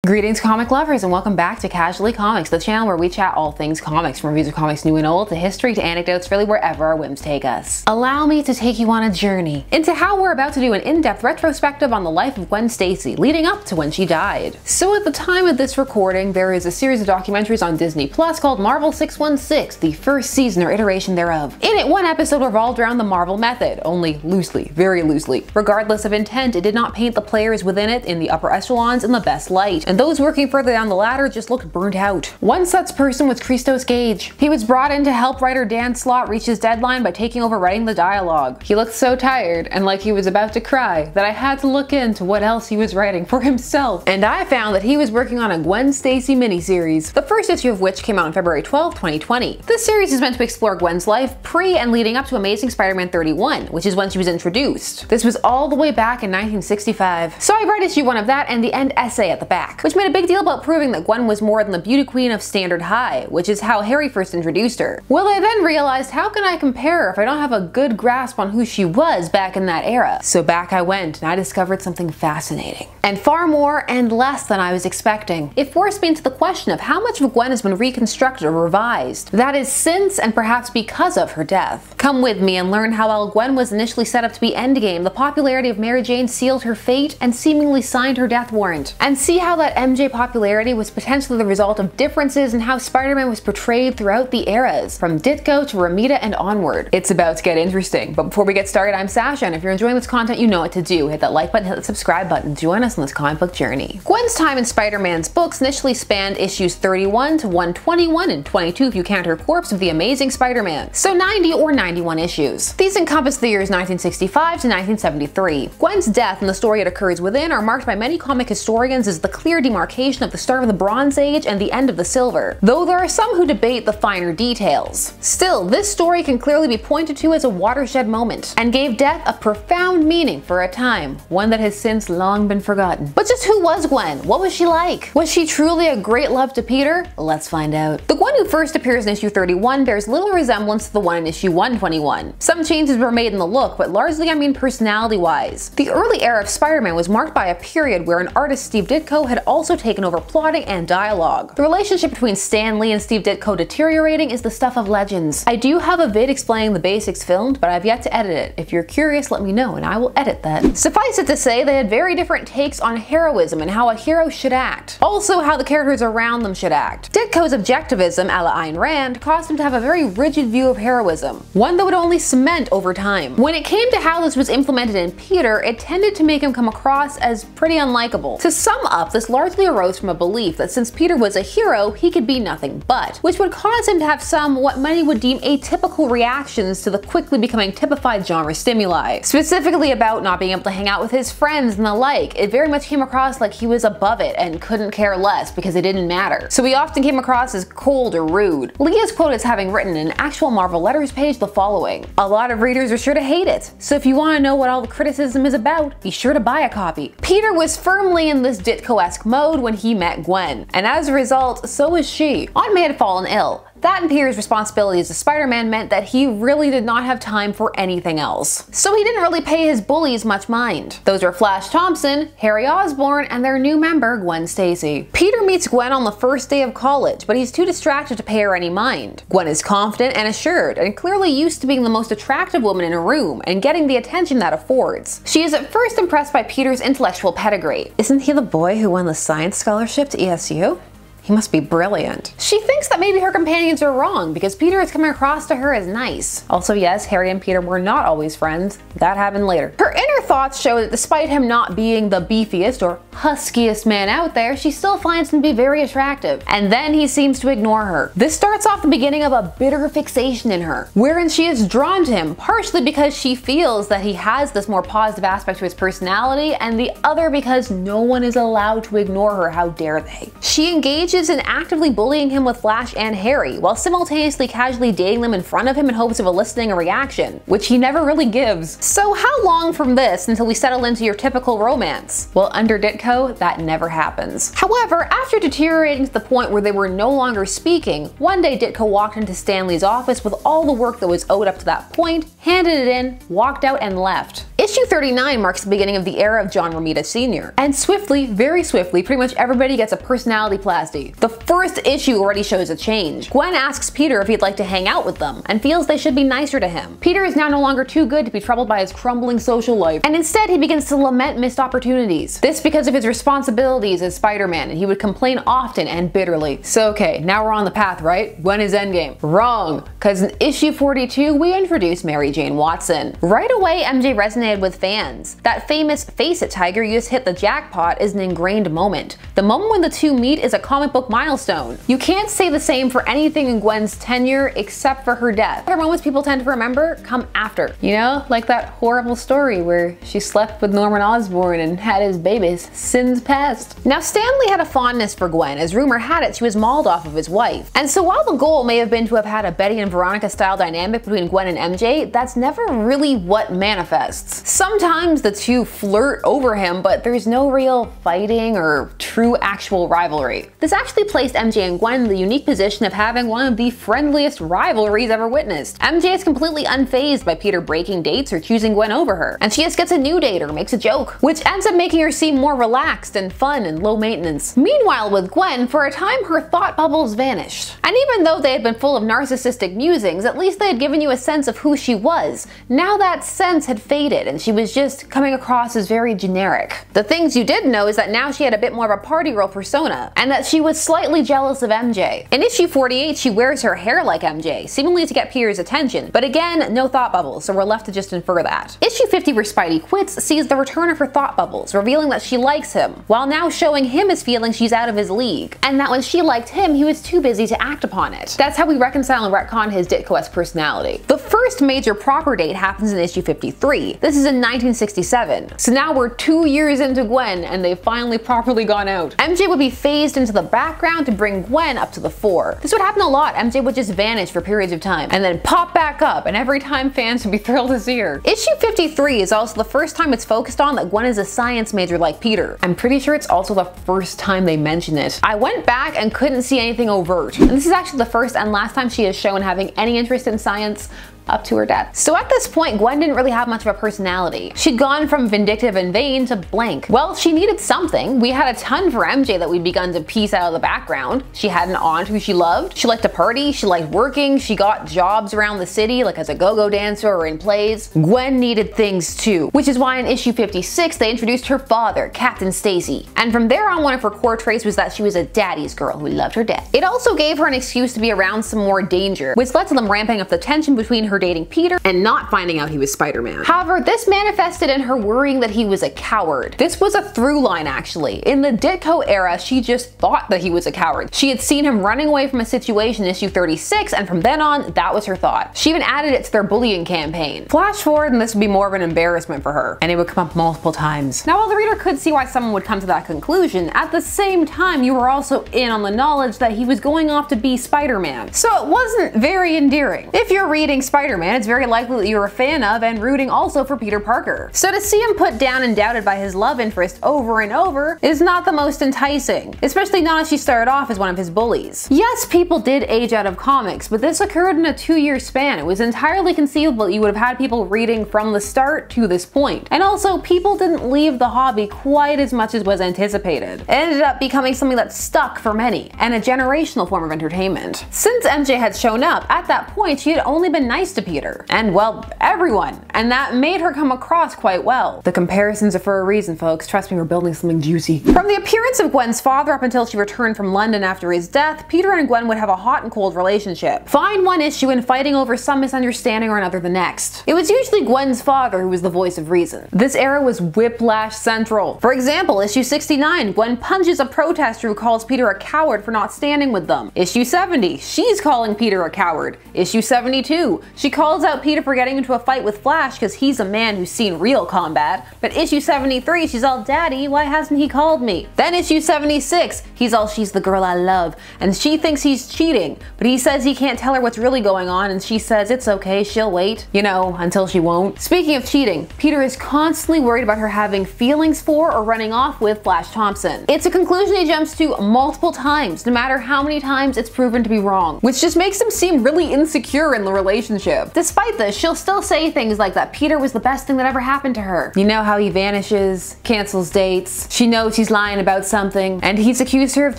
Greetings comic lovers and welcome back to Casually Comics, the channel where we chat all things comics, from reviews of comics new and old to history to anecdotes, really wherever our whims take us. Allow me to take you on a journey into how we're about to do an in-depth retrospective on the life of Gwen Stacy leading up to when she died. So at the time of this recording, there is a series of documentaries on Disney Plus called Marvel 616, the first season or iteration thereof. In it, one episode revolved around the Marvel method, only loosely, very loosely. Regardless of intent, it did not paint the players within it in the upper echelons in the best light, and those working further down the ladder just looked burnt out. One such person was Christos Gage. He was brought in to help writer Dan Slott reach his deadline by taking over writing the dialogue. He looked so tired and like he was about to cry that I had to look into what else he was writing for himself. And I found that he was working on a Gwen Stacy miniseries, the first issue of which came out on February 12, 2020. This series is meant to explore Gwen's life pre and leading up to Amazing Spider-Man 31, which is when she was introduced. This was all the way back in 1965. So I read issue 1 of that and the end essay at the back, which made a big deal about proving that Gwen was more than the beauty queen of Standard High, which is how Harry first introduced her. Well, I then realized, how can I compare her if I don't have a good grasp on who she was back in that era? So back I went and I discovered something fascinating. And far more and less than I was expecting. It forced me into the question of how much of Gwen has been reconstructed or revised. That is since and perhaps because of her death. Come with me and learn how while Gwen was initially set up to be Endgame, the popularity of Mary Jane sealed her fate and seemingly signed her death warrant. And see how that MJ popularity was potentially the result of differences in how Spider-Man was portrayed throughout the eras, from Ditko to Ramita and onward. It's about to get interesting, but before we get started, I'm Sasha, and if you're enjoying this content, you know what to do. Hit that like button, hit the subscribe button, join us on this comic book journey. Gwen's time in Spider-Man's books initially spanned issues 31 to 121 and 22 if you count her corpse of the Amazing Spider-Man, so 90 or 91 issues. These encompass the years 1965 to 1973. Gwen's death and the story it occurs within are marked by many comic historians as the clear demarcation of the start of the Bronze Age and the end of the Silver, though there are some who debate the finer details. Still, this story can clearly be pointed to as a watershed moment, and gave death a profound meaning for a time, one that has since long been forgotten. But just who was Gwen? What was she like? Was she truly a great love to Peter? Let's find out. The Gwen who first appears in issue 31 bears little resemblance to the one in issue 121. Some changes were made in the look, but largely I mean personality-wise. The early era of Spider-Man was marked by a period where an artist, Steve Ditko, had also taken over plotting and dialogue. The relationship between Stan Lee and Steve Ditko deteriorating is the stuff of legends. I do have a vid explaining the basics filmed, but I've yet to edit it. If you're curious, let me know and I will edit that. Suffice it to say, they had very different takes on heroism and how a hero should act. Also how the characters around them should act. Ditko's objectivism, a la Ayn Rand, caused him to have a very rigid view of heroism, one that would only cement over time. When it came to how this was implemented in Peter, it tended to make him come across as pretty unlikable. To sum up, this largely arose from a belief that since Peter was a hero, he could be nothing but, which would cause him to have some what many would deem atypical reactions to the quickly becoming typified genre stimuli. Specifically about not being able to hang out with his friends and the like, it very much came across like he was above it and couldn't care less because it didn't matter. So he often came across as cold or rude. Lee is quoted as having written in an actual Marvel Letters page the following: "A lot of readers are sure to hate it, so if you want to know what all the criticism is about, be sure to buy a copy." Peter was firmly in this Ditko-esque mode when he met Gwen, and as a result, so was she. Aunt May had fallen ill. That and Peter's responsibilities as Spider-Man meant that he really did not have time for anything else. So he didn't really pay his bullies much mind. Those are Flash Thompson, Harry Osborn, and their new member, Gwen Stacy. Peter meets Gwen on the first day of college, but he's too distracted to pay her any mind. Gwen is confident and assured, and clearly used to being the most attractive woman in a room, and getting the attention that affords. She is at first impressed by Peter's intellectual pedigree. Isn't he the boy who won the science scholarship to ESU? He must be brilliant. She thinks that maybe her companions are wrong because Peter is coming across to her as nice. Also, yes, Harry and Peter were not always friends. That happened later. Her inner thoughts show that despite him not being the beefiest or huskiest man out there, she still finds him to be very attractive. And then he seems to ignore her. This starts off the beginning of a bitter fixation in her, wherein she is drawn to him, partially because she feels that he has this more positive aspect to his personality, and the other because no one is allowed to ignore her. How dare they? She engages in actively bullying him with Flash and Harry, while simultaneously casually dating them in front of him in hopes of eliciting a reaction, which he never really gives. So how long from this until we settle into your typical romance? Well, under Ditko, that never happens. However, after deteriorating to the point where they were no longer speaking, one day Ditko walked into Stan Lee's office with all the work that was owed up to that point, handed it in, walked out, and left. Issue 39 marks the beginning of the era of John Romita Sr. And swiftly, very swiftly, pretty much everybody gets a personality plasty. The first issue already shows a change. Gwen asks Peter if he'd like to hang out with them, and feels they should be nicer to him. Peter is now no longer too good to be troubled by his crumbling social life, and instead he begins to lament missed opportunities. This because of his responsibilities as Spider-Man, and he would complain often and bitterly. So okay, now we're on the path, right? Gwen is endgame. Wrong, because in issue 42 we introduce Mary Jane Watson. Right away MJ resonated with fans. That famous "face it tiger, you just hit the jackpot" is an ingrained moment. The moment when the two meet is a comic book milestone. You can't say the same for anything in Gwen's tenure except for her death. Other moments people tend to remember come after. You know, like that horrible story where she slept with Norman Osborn and had his babies. Sins past. Now Stanley had a fondness for Gwen, as rumor had it she was mauled off of his wife. And so while the goal may have been to have had a Betty and Veronica style dynamic between Gwen and MJ, that's never really what manifests. Sometimes the two flirt over him, but there's no real fighting or true actual rivalry. This actually placed MJ and Gwen in the unique position of having one of the friendliest rivalries ever witnessed. MJ is completely unfazed by Peter breaking dates or choosing Gwen over her, and she just gets a new date or makes a joke, which ends up making her seem more relaxed and fun and low maintenance. Meanwhile with Gwen, for a time her thought bubbles vanished. And even though they had been full of narcissistic musings, at least they had given you a sense of who she was. Now that sense had faded and she was just coming across as very generic. The things you did know is that now she had a bit more of a party girl persona, and that she was slightly jealous of MJ. In issue 48 she wears her hair like MJ, seemingly to get Peter's attention, but again, no thought bubbles, so we're left to just infer that. Issue 50 where Spidey quits sees the return of her thought bubbles, revealing that she likes him, while now showing him as feeling she's out of his league, and that when she liked him he was too busy to act upon it. That's how we reconcile and retcon his Ditko-esque personality. The first major proper date happens in issue 53. This is in 1967. So now we're 2 years into Gwen and they've finally properly gone out. MJ would be phased into the background to bring Gwen up to the fore. This would happen a lot. MJ would just vanish for periods of time and then pop back up, and every time fans would be thrilled to see her. Issue 53 is also the first time it's focused on that Gwen is a science major like Peter. I'm pretty sure it's also the first time they mention it. I went back and couldn't see anything overt. And this is actually the first and last time she is shown having any interest in science up to her death. So at this point, Gwen didn't really have much of a personality. She'd gone from vindictive and vain to blank. Well, she needed something. We had a ton for MJ that we'd begun to piece out of the background. She had an aunt who she loved. She liked to party. She liked working. She got jobs around the city, like as a go-go dancer or in plays. Gwen needed things too, which is why in issue 56 they introduced her father, Captain Stacy. And from there on, one of her core traits was that she was a daddy's girl who loved her dad. It also gave her an excuse to be around some more danger, which led to them ramping up the tension between her dating Peter and not finding out he was Spider-Man. However, this manifested in her worrying that he was a coward. This was a through line actually. In the Ditko era, she just thought that he was a coward. She had seen him running away from a situation in issue 36, and from then on, that was her thought. She even added it to their bullying campaign. Flash forward and this would be more of an embarrassment for her, and it would come up multiple times. Now while the reader could see why someone would come to that conclusion, at the same time you were also in on the knowledge that he was going off to be Spider-Man. So it wasn't very endearing. If you're reading Spider-Man, it's very likely that you're a fan of and rooting also for Peter Parker. So to see him put down and doubted by his love interest over and over is not the most enticing, especially not as she started off as one of his bullies. Yes, people did age out of comics, but this occurred in a 2-year span. It was entirely conceivable that you would have had people reading from the start to this point. And also, people didn't leave the hobby quite as much as was anticipated. It ended up becoming something that stuck for many, and a generational form of entertainment. Since MJ had shown up, at that point she had only been nice to Peter. And well, everyone. And that made her come across quite well. The comparisons are for a reason, folks. Trust me, we're building something juicy. From the appearance of Gwen's father up until she returned from London after his death, Peter and Gwen would have a hot and cold relationship. Fine one issue and fighting over some misunderstanding or another the next. It was usually Gwen's father who was the voice of reason. This era was whiplash central. For example, issue 69, Gwen punches a protester who calls Peter a coward for not standing with them. Issue 70, she's calling Peter a coward. Issue 72, she calls out Peter for getting into a fight with Flash because he's a man who's seen real combat. But issue 73, she's all, "Daddy, why hasn't he called me?" Then issue 76, he's all, "She's the girl I love," and she thinks he's cheating, but he says he can't tell her what's really going on, and she says it's okay, she'll wait, you know, until she won't. Speaking of cheating, Peter is constantly worried about her having feelings for or running off with Flash Thompson. It's a conclusion he jumps to multiple times, no matter how many times it's proven to be wrong, which just makes him seem really insecure in the relationship. relationship. Despite this, she'll still say things like that Peter was the best thing that ever happened to her. You know how he vanishes, cancels dates, she knows he's lying about something, and he's accused her of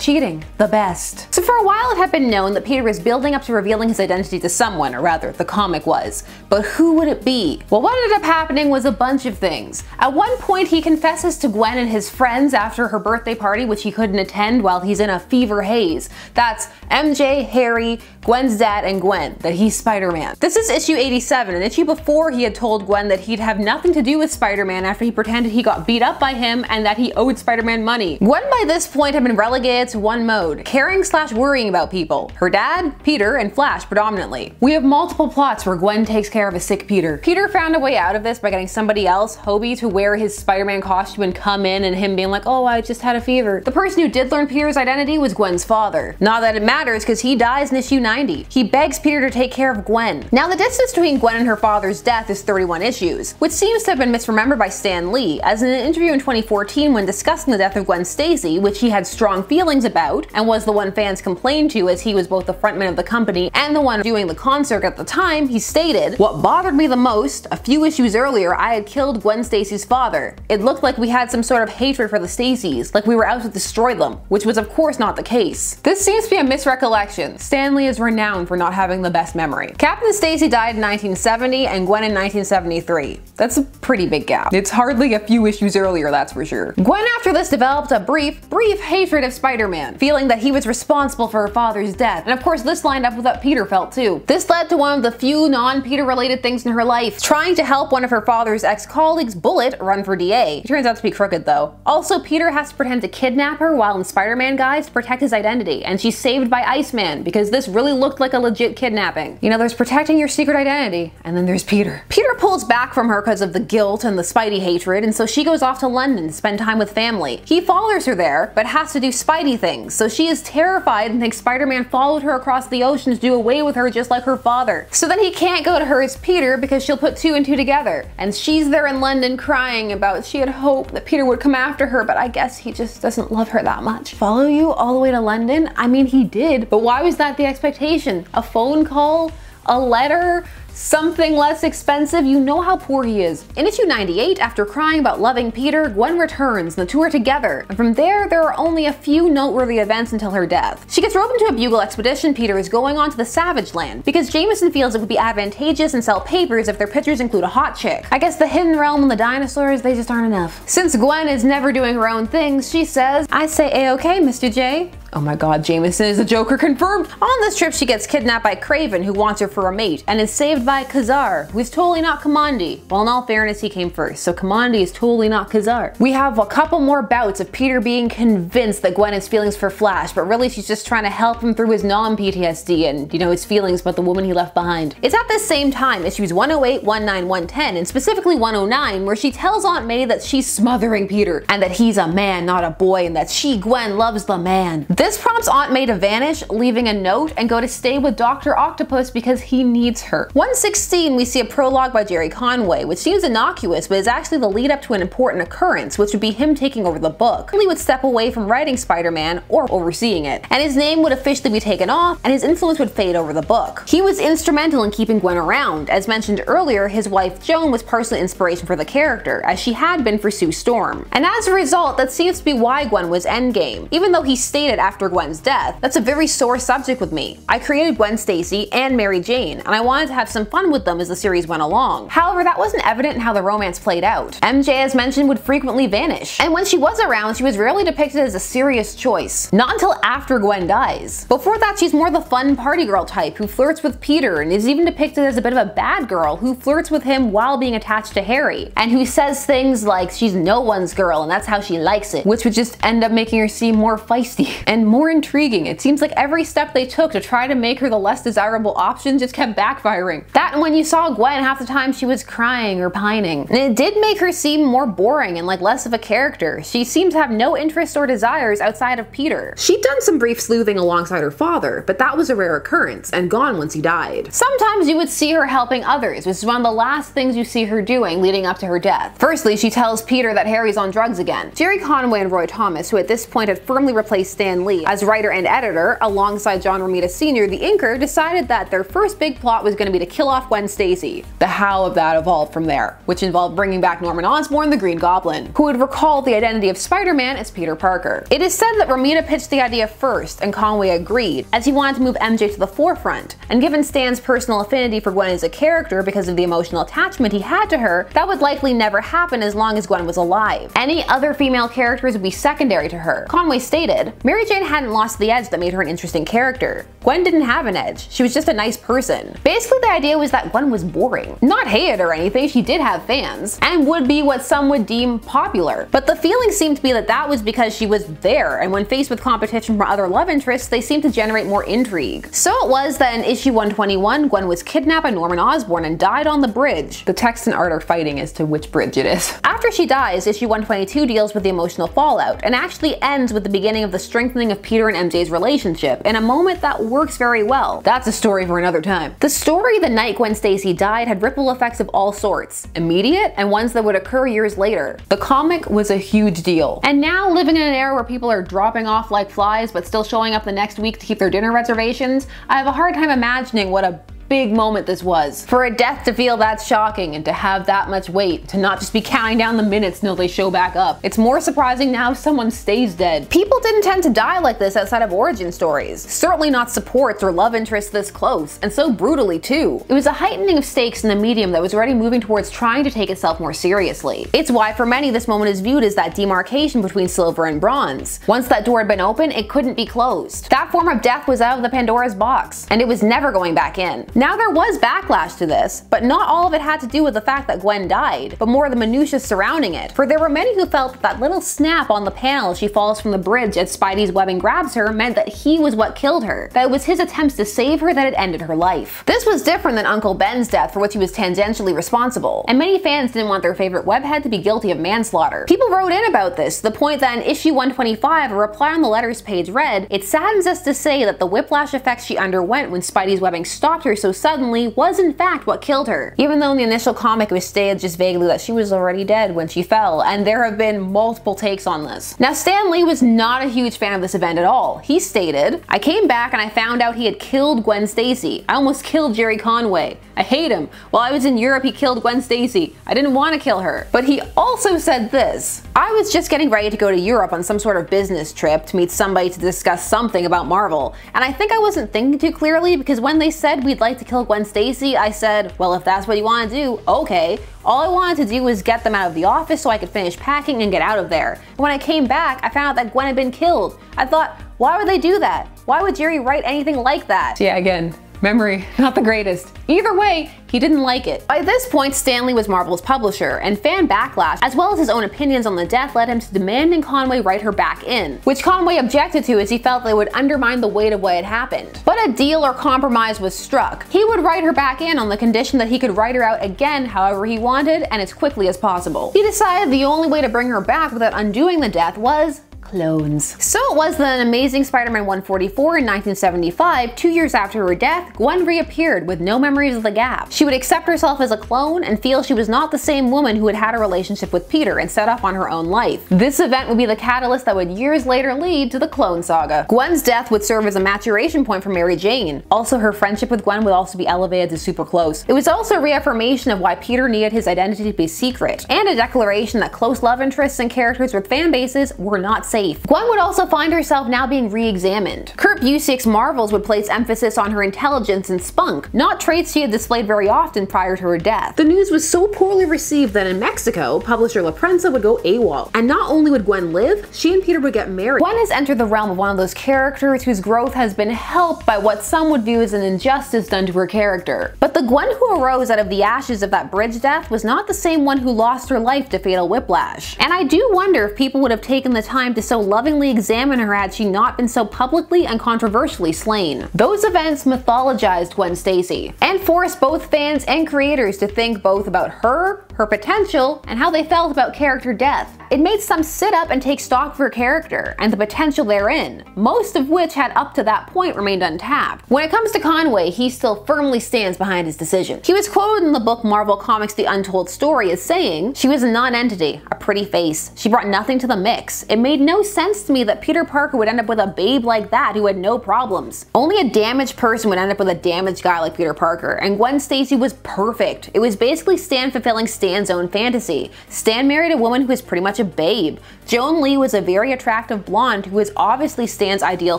cheating. The best. So for a while it had been known that Peter was building up to revealing his identity to someone, or rather, the comic was. But who would it be? Well, what ended up happening was a bunch of things. At one point, he confesses to Gwen and his friends after her birthday party, which he couldn't attend while he's in a fever haze. That's MJ, Harry, Gwen's dad, and Gwen, that he's Spider-Man. This is issue 87, an issue before he had told Gwen that he'd have nothing to do with Spider-Man after he pretended he got beat up by him and that he owed Spider-Man money. Gwen by this point had been relegated to one mode, caring/worrying about people. Her dad, Peter, and Flash predominantly. We have multiple plots where Gwen takes care of a sick Peter. Peter found a way out of this by getting somebody else, Hobie, to wear his Spider-Man costume and come in and him being like, oh, I just had a fever. The person who did learn Peter's identity was Gwen's father. Not that it matters because he dies in issue 90. He begs Peter to take care of Gwen. Now the distance between Gwen and her father's death is 31 issues, which seems to have been misremembered by Stan Lee, as in an interview in 2014 when discussing the death of Gwen Stacy, which he had strong feelings about, and was the one fans complained to as he was both the frontman of the company and the one doing the concert at the time, he stated, "What bothered me the most, a few issues earlier I had killed Gwen Stacy's father. It looked like we had some sort of hatred for the Stacys, like we were out to destroy them," which was of course not the case. This seems to be a misrecollection. Stan Lee is renowned for not having the best memory. Captain Stacy died in 1970 and Gwen in 1973. That's a pretty big gap. It's hardly a few issues earlier, that's for sure. Gwen after this developed a brief hatred of Spider-Man, feeling that he was responsible for her father's death, and of course this lined up with what Peter felt too. This led to one of the few non-Peter related things in her life, trying to help one of her father's ex-colleagues, Bullet, run for DA. He turns out to be crooked though. Also, Peter has to pretend to kidnap her while in Spider-Man guise to protect his identity, and she's saved by Iceman because this really looked like a legit kidnapping. You know, there's protecting your secret identity, and then there's Peter. Peter pulls back from her because of the guilt and the Spidey hatred, and so she goes off to London to spend time with family. He follows her there, but has to do Spidey things, so she is terrified and thinks Spider-Man followed her across the ocean to do away with her just like her father. So then he can't go to her as Peter because she'll put two and two together, and she's there in London crying about she had hoped that Peter would come after her, but I guess he just doesn't love her that much. Follow you all the way to London? I mean, he did, but why was that the expectation? A phone call? A letter? Something less expensive? You know how poor he is. In issue 98, after crying about loving Peter, Gwen returns and the two are together. And from there are only a few noteworthy events until her death. She gets roped into a bugle expedition Peter is going on to the Savage Land, because Jameson feels it would be advantageous and sell papers if their pictures include a hot chick. I guess the hidden realm and the dinosaurs, they just aren't enough. Since Gwen is never doing her own things, she says, "I say A-okay, Mr. J." Oh my god, Jameson is a Joker confirmed! On this trip she gets kidnapped by Craven, who wants her for a mate, and is saved by Kazar, who is totally not Kamandi. Well, in all fairness, he came first, so Kamandi is totally not Kazar. We have a couple more bouts of Peter being convinced that Gwen has feelings for Flash, but really she's just trying to help him through his non-PTSD and, you know, his feelings about the woman he left behind. It's at this same time, issues 108, 109, 110, and specifically 109, where she tells Aunt May that she's smothering Peter, and that he's a man, not a boy, and that she, Gwen, loves the man. This prompts Aunt May to vanish, leaving a note, and go to stay with Dr. Octopus because he needs her. 116, we see a prologue by Jerry Conway, which seems innocuous, but is actually the lead up to an important occurrence, which would be him taking over the book. He would step away from writing Spider-Man, or overseeing it, and his name would officially be taken off, and his influence would fade over the book. He was instrumental in keeping Gwen around. As mentioned earlier, his wife Joan was partially inspiration for the character, as she had been for Sue Storm. And as a result, that seems to be why Gwen was Endgame, even though he stated after Gwen's death, "That's a very sore subject with me. I created Gwen Stacy and Mary Jane, and I wanted to have some fun with them as the series went along." However, that wasn't evident in how the romance played out. MJ, as mentioned, would frequently vanish, and when she was around, she was rarely depicted as a serious choice. Not until after Gwen dies. Before that, she's more the fun party girl type who flirts with Peter, and is even depicted as a bit of a bad girl who flirts with him while being attached to Harry, and who says things like she's no one's girl and that's how she likes it, which would just end up making her seem more feisty and more intriguing. It seems like every step they took to try to make her the less desirable option just kept backfiring. That and when you saw Gwen, half the time she was crying or pining. And it did make her seem more boring and like less of a character. She seemed to have no interests or desires outside of Peter. She'd done some brief sleuthing alongside her father, but that was a rare occurrence and gone once he died. Sometimes you would see her helping others, which is one of the last things you see her doing leading up to her death. Firstly, she tells Peter that Harry's on drugs again. Jerry Conway and Roy Thomas, who at this point had firmly replaced Stan Lee, Lee. As writer and editor, alongside John Romita Sr., the inker decided that their first big plot was going to be to kill off Gwen Stacy. The how of that evolved from there, which involved bringing back Norman Osborn, the Green Goblin, who would recall the identity of Spider-Man as Peter Parker. It is said that Romita pitched the idea first, and Conway agreed, as he wanted to move MJ to the forefront, and given Stan's personal affinity for Gwen as a character because of the emotional attachment he had to her, that would likely never happen as long as Gwen was alive. Any other female characters would be secondary to her. Conway stated, Mary Jane hadn't lost the edge that made her an interesting character. Gwen didn't have an edge, she was just a nice person. Basically, the idea was that Gwen was boring. Not hated or anything, she did have fans, and would be what some would deem popular. But the feeling seemed to be that that was because she was there, and when faced with competition from other love interests, they seemed to generate more intrigue. So it was that in issue 121, Gwen was kidnapped by Norman Osborn and died on the bridge. The text and art are fighting as to which bridge it is. After she dies, issue 122 deals with the emotional fallout, and actually ends with the beginning of the strengthening of Peter and MJ's relationship, in a moment that works very well. That's a story for another time. The story the night Gwen Stacy died had ripple effects of all sorts, immediate and ones that would occur years later. The comic was a huge deal, and now living in an era where people are dropping off like flies but still showing up the next week to keep their dinner reservations, I have a hard time imagining what a big moment this was. For a death to feel that shocking and to have that much weight, to not just be counting down the minutes until they show back up. It's more surprising now someone stays dead. People didn't tend to die like this outside of origin stories. Certainly not supports or love interests this close, and so brutally too. It was a heightening of stakes in the medium that was already moving towards trying to take itself more seriously. It's why for many this moment is viewed as that demarcation between silver and bronze. Once that door had been open, it couldn't be closed. That form of death was out of the Pandora's box, and it was never going back in. Now there was backlash to this, but not all of it had to do with the fact that Gwen died, but more the minutiae surrounding it. For there were many who felt that that little snap on the panel as she falls from the bridge as Spidey's webbing grabs her meant that he was what killed her, that it was his attempts to save her that had ended her life. This was different than Uncle Ben's death, for which he was tangentially responsible, and many fans didn't want their favorite webhead to be guilty of manslaughter. People wrote in about this, to the point that in issue 125, a reply on the letters page read, "It saddens us to say that the whiplash effects she underwent when Spidey's webbing stopped her so suddenly was in fact what killed her," even though in the initial comic it was stated just vaguely that she was already dead when she fell, and there have been multiple takes on this. Now Stan Lee was not a huge fan of this event at all. He stated, "I came back and I found out he had killed Gwen Stacy. I almost killed Jerry Conway. I hate him. While I was in Europe he killed Gwen Stacy. I didn't want to kill her." But he also said this, "I was just getting ready to go to Europe on some sort of business trip to meet somebody to discuss something about Marvel, and I think I wasn't thinking too clearly because when they said we'd like to kill Gwen Stacy, I said, well, if that's what you want to do, okay. All I wanted to do was get them out of the office so I could finish packing and get out of there. And when I came back, I found out that Gwen had been killed. I thought, why would they do that? Why would Jerry write anything like that?" Yeah, again, memory, not the greatest. Either way, he didn't like it. By this point, Stan Lee was Marvel's publisher, and fan backlash, as well as his own opinions on the death, led him to demanding Conway write her back in, which Conway objected to as he felt that it would undermine the weight of what had happened. But a deal or compromise was struck. He would write her back in on the condition that he could write her out again however he wanted and as quickly as possible. He decided the only way to bring her back without undoing the death was clones. So it was that in Amazing Spider-Man 144 in 1975, 2 years after her death, Gwen reappeared with no memories of the gap. She would accept herself as a clone and feel she was not the same woman who had had a relationship with Peter and set off on her own life. This event would be the catalyst that would years later lead to the Clone Saga. Gwen's death would serve as a maturation point for Mary Jane. Also, her friendship with Gwen would also be elevated to super close. It was also a reaffirmation of why Peter needed his identity to be secret, and a declaration that close love interests and characters with fan bases were not safe. Gwen would also find herself now being re-examined. Kurt Busiek's Marvels would place emphasis on her intelligence and spunk, not traits she had displayed very often prior to her death. The news was so poorly received that in Mexico, publisher La Prensa would go AWOL. And not only would Gwen live, she and Peter would get married. Gwen has entered the realm of one of those characters whose growth has been helped by what some would view as an injustice done to her character. But the Gwen who arose out of the ashes of that bridge death was not the same one who lost her life to fatal whiplash. And I do wonder if people would have taken the time to so lovingly examine her had she not been so publicly and controversially slain. Those events mythologized Gwen Stacy, and forced both fans and creators to think both about her her potential, and how they felt about character death. It made some sit up and take stock of her character and the potential therein, most of which had up to that point remained untapped. When it comes to Conway, he still firmly stands behind his decision. He was quoted in the book Marvel Comics The Untold Story as saying, "She was a non-entity, a pretty face. She brought nothing to the mix. It made no sense to me that Peter Parker would end up with a babe like that who had no problems. Only a damaged person would end up with a damaged guy like Peter Parker, and Gwen Stacy was perfect. It was basically Stan fulfilling Stan's own fantasy. Stan married a woman who was pretty much a babe. Joan Lee was a very attractive blonde who was obviously Stan's ideal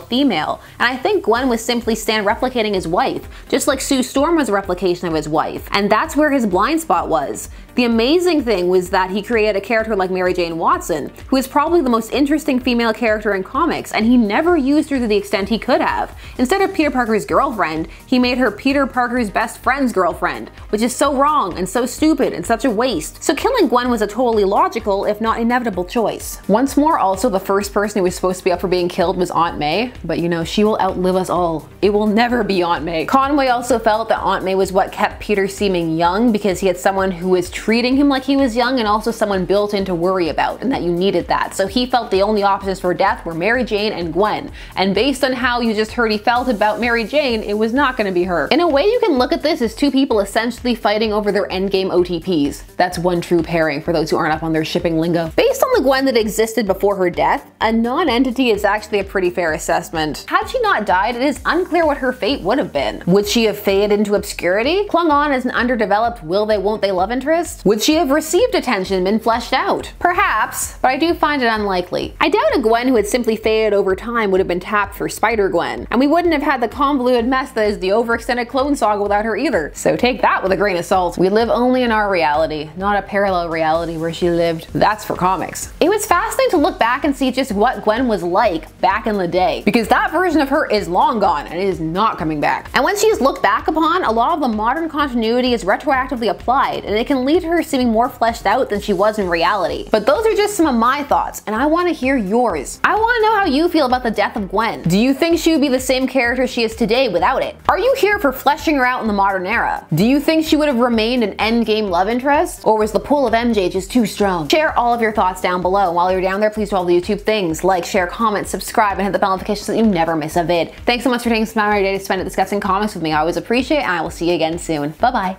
female, and I think Gwen was simply Stan replicating his wife, just like Sue Storm was a replication of his wife, and that's where his blind spot was. The amazing thing was that he created a character like Mary Jane Watson, who is probably the most interesting female character in comics, and he never used her to the extent he could have. Instead of Peter Parker's girlfriend, he made her Peter Parker's best friend's girlfriend, which is so wrong and so stupid and such a waste. So killing Gwen was a totally logical, if not inevitable choice. Once more, also, the first person who was supposed to be up for being killed was Aunt May, but you know, she will outlive us all. It will never be Aunt May. Conway also felt that Aunt May was what kept Peter seeming young because he had someone who was treating him like he was young and also someone built in to worry about, and that you needed that. So he felt the only options for death were Mary Jane and Gwen, and based on how you just heard he felt about Mary Jane, it was not going to be her. In a way, you can look at this as two people essentially fighting over their endgame OTPs. That's one true pairing for those who aren't up on their shipping lingo. Based on the Gwen that existed before her death, a non-entity is actually a pretty fair assessment. Had she not died, it is unclear what her fate would have been. Would she have faded into obscurity? Clung on as an underdeveloped will they won't they love interest? Would she have received attention and been fleshed out? Perhaps, but I do find it unlikely. I doubt a Gwen who had simply faded over time would have been tapped for Spider-Gwen, and we wouldn't have had the convoluted mess that is the overextended Clone Saga without her either. So take that with a grain of salt. We live only in our reality, not a parallel reality where she lived. That's for comics. It was fascinating to look back and see just what Gwen was like back in the day, because that version of her is long gone and it is not coming back. And when she is looked back upon, a lot of the modern continuity is retroactively applied, and it can lead to her seeming more fleshed out than she was in reality. But those are just some of my thoughts, and I want to hear yours. I want to know how you feel about the death of Gwen. Do you think she would be the same character she is today without it? Are you here for fleshing her out in the modern era? Do you think she would have remained an endgame love interest? Or was the pull of MJ just too strong? Share all of your thoughts down below. And while you're down there, please do all the YouTube things. Like, share, comment, subscribe, and hit the bell notification so that you never miss a vid. Thanks so much for taking some time out of your day to spend it discussing comics with me. I always appreciate it, and I will see you again soon. Bye-bye.